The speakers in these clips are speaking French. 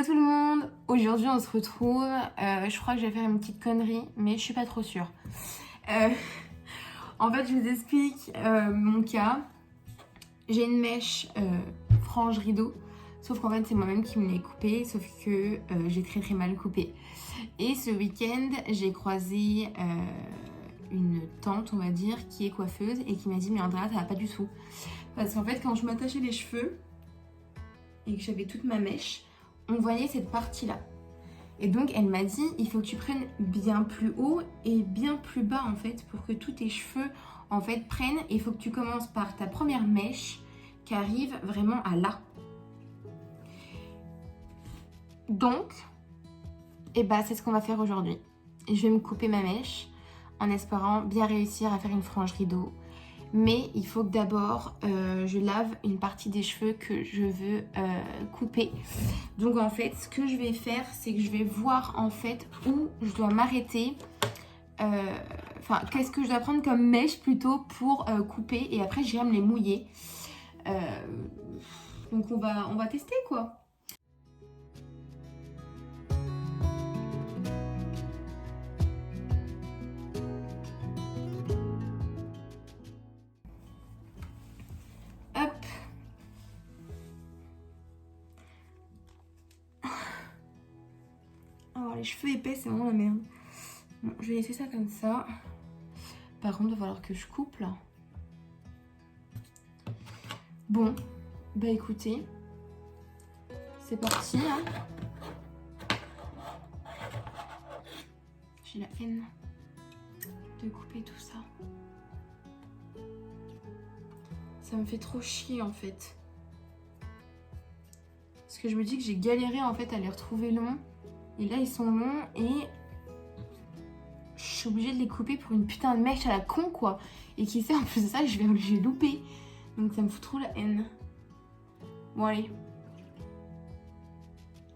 Hello tout le monde. Aujourd'hui on se retrouve, je crois que je vais faire une petite connerie mais je suis pas trop sûre. En fait je vous explique mon cas. J'ai une mèche frange rideau, sauf qu'en fait c'est moi-même qui me l'ai coupée, sauf que j'ai très mal coupé. Et ce week-end j'ai croisé une tante on va dire qui est coiffeuse et qui m'a dit mais Andrea ça va pas du tout. Parce qu'en fait quand je m'attachais les cheveux et que j'avais toute ma mèche, on voyait cette partie-là. Et donc elle m'a dit, il faut que tu prennes bien plus haut et bien plus bas en fait pour que tous tes cheveux en fait prennent. Et il faut que tu commences par ta première mèche qui arrive vraiment à là. Donc, c'est ce qu'on va faire aujourd'hui. Je vais me couper ma mèche en espérant bien réussir à faire une frange rideau. Mais il faut que d'abord je lave une partie des cheveux que je veux couper. Donc en fait ce que je vais faire c'est que je vais voir en fait où je dois m'arrêter. Enfin qu'est-ce que je dois prendre comme mèche plutôt pour couper. Et après j'irai me les mouiller. Donc on va tester quoi. Alors les cheveux épais c'est vraiment la merde. Bon, je vais laisser ça comme ça. Par contre il va falloir que je coupe là. Bon, bah écoutez, c'est parti hein. J'ai la haine de couper tout ça. Ça me fait trop chier en fait. Parce que je me dis que j'ai galéré en fait à les retrouver longs. Et là ils sont longs et je suis obligée de les couper pour une putain de mèche à la con quoi. Et qui sait en plus de ça je vais louper. Donc ça me fout trop la haine. Bon allez.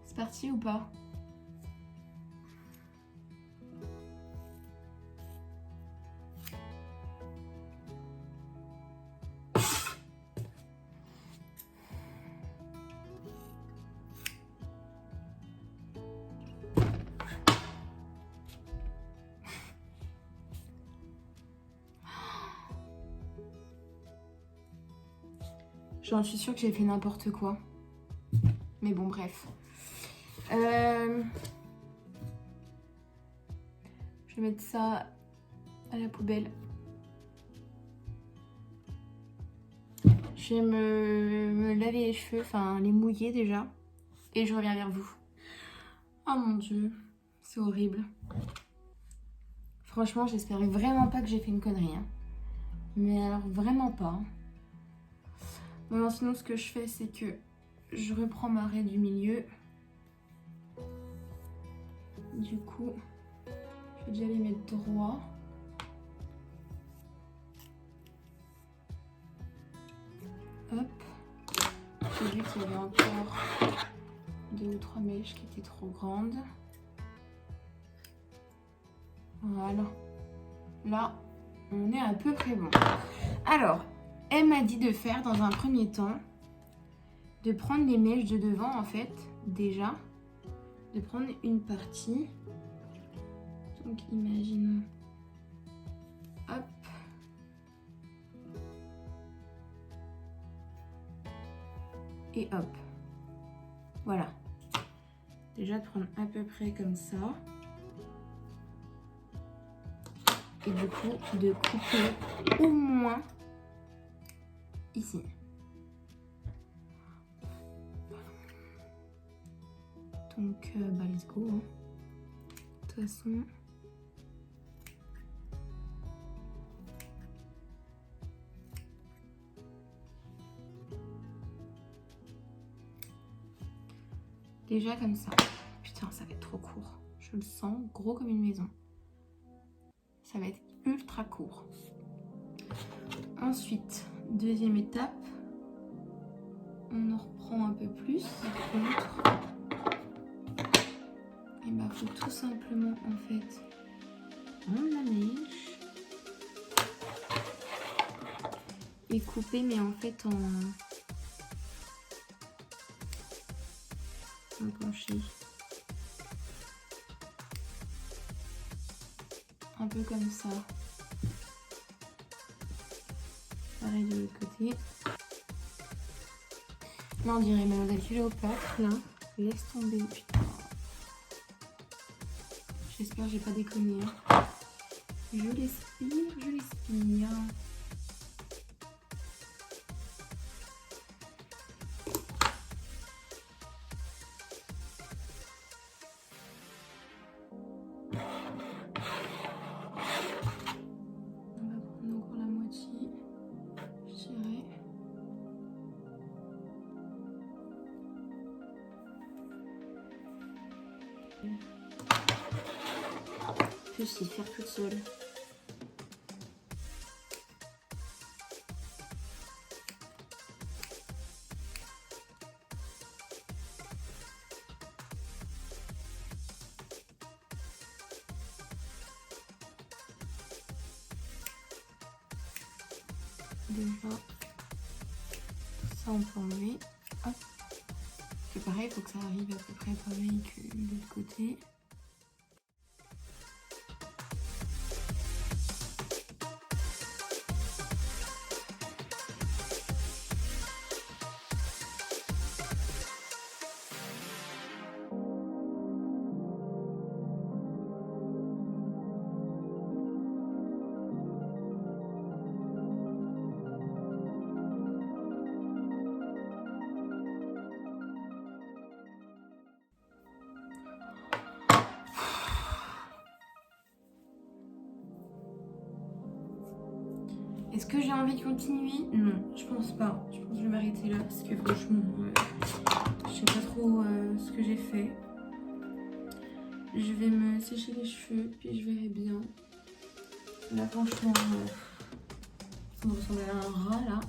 C'est parti ou pas ? J'en suis sûre que j'ai fait n'importe quoi. Mais bon, bref. Je vais mettre ça à la poubelle. Je vais me laver les cheveux, enfin les mouiller déjà. Et je reviens vers vous. Oh mon dieu, c'est horrible. Franchement, j'espérais vraiment pas que j'ai fait une connerie. Hein. Mais alors, vraiment pas. Bon, alors, sinon, ce que je fais, c'est que je reprends ma raie du milieu. Du coup, je vais déjà les mettre droit. Hop. J'ai vu qu'il y avait encore 2 ou 3 mèches qui étaient trop grandes. Voilà. Là, on est à peu près bon. Alors, elle m'a dit de faire dans un premier temps, de prendre les mèches de devant en fait, déjà. De prendre une partie. Donc, imaginons. Hop. Et hop. Voilà. Déjà de prendre à peu près comme ça. Et du coup, de couper au moins ici. Donc, let's go. Hein. De toute façon... Déjà comme ça. Putain, ça va être trop court. Je le sens gros comme une maison. Ça va être ultra court. Ensuite, deuxième étape. On en reprend un peu plus. Par contre, il faut tout simplement en fait prendre la mèche et couper, mais en fait en me pencher. Un peu comme ça. Pareil de l'autre côté. Là on dirait Mademoiselle Cléopâtre là. Laisse tomber, putain. J'espère que j'ai pas déconné. Hein. Je l'espère, je l'espère. On va prendre encore la moitié, je dirais. Je sais faire toute seule. Déjà, ça on peut enlever. Hop. C'est pareil, il faut que ça arrive à peu près pareil que de l'autre côté. Est-ce que j'ai envie de continuer? Non, je pense pas. Je pense que je vais m'arrêter là parce que franchement, je sais pas trop ce que j'ai fait. Je vais me sécher les cheveux puis je verrai bien. Là franchement, ça me ressemble à un rat là.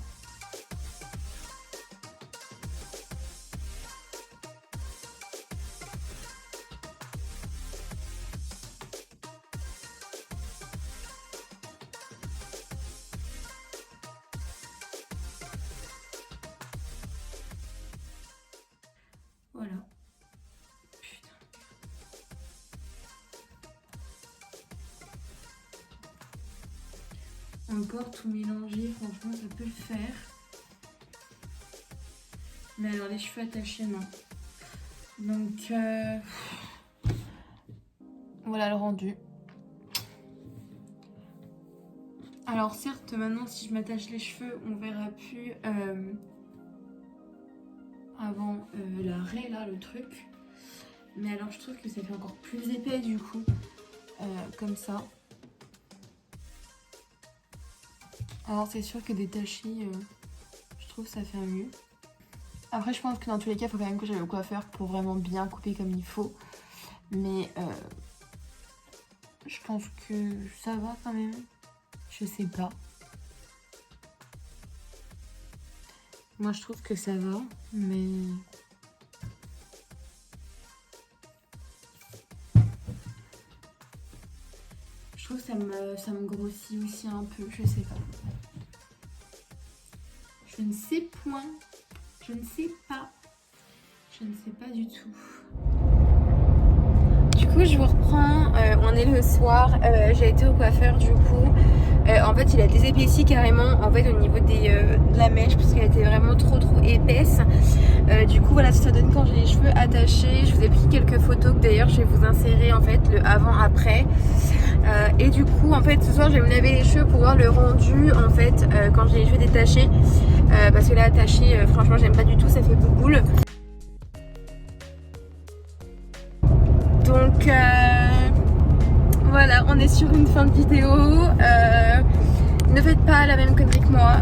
Voilà. Putain. Encore tout mélanger, franchement ça peut le faire. Mais alors les cheveux attachés, non. Donc voilà le rendu. Alors certes maintenant si je m'attache les cheveux on verra plus avant l'arrêt là le truc. Mais alors je trouve que ça fait encore plus épais du coup comme ça. Alors c'est sûr que détaché je trouve ça fait mieux. Après je pense que dans tous les cas il faut quand même que j'aille au coiffeur pour vraiment bien couper comme il faut. Mais je pense que ça va quand même. Je sais pas. Moi je trouve que ça va, mais... Je trouve que ça me grossit aussi un peu, je sais pas. Je ne sais point. Je ne sais pas. Je ne sais pas du tout. Du coup je vous reprends, on est le soir, j'ai été au coiffeur du coup. En fait il a désépaissi carrément en fait au niveau de la mèche parce qu'elle était vraiment trop épaisse. Du coup voilà ça donne quand j'ai les cheveux attachés. Je vous ai pris quelques photos que d'ailleurs je vais vous insérer en fait le avant après. Et du coup en fait ce soir je vais me laver les cheveux pour voir le rendu en fait quand j'ai les cheveux détachés. Parce que là attaché franchement j'aime pas du tout, ça fait bouboule. Donc voilà, on est sur une fin de vidéo. Ne faites pas la même connerie que moi.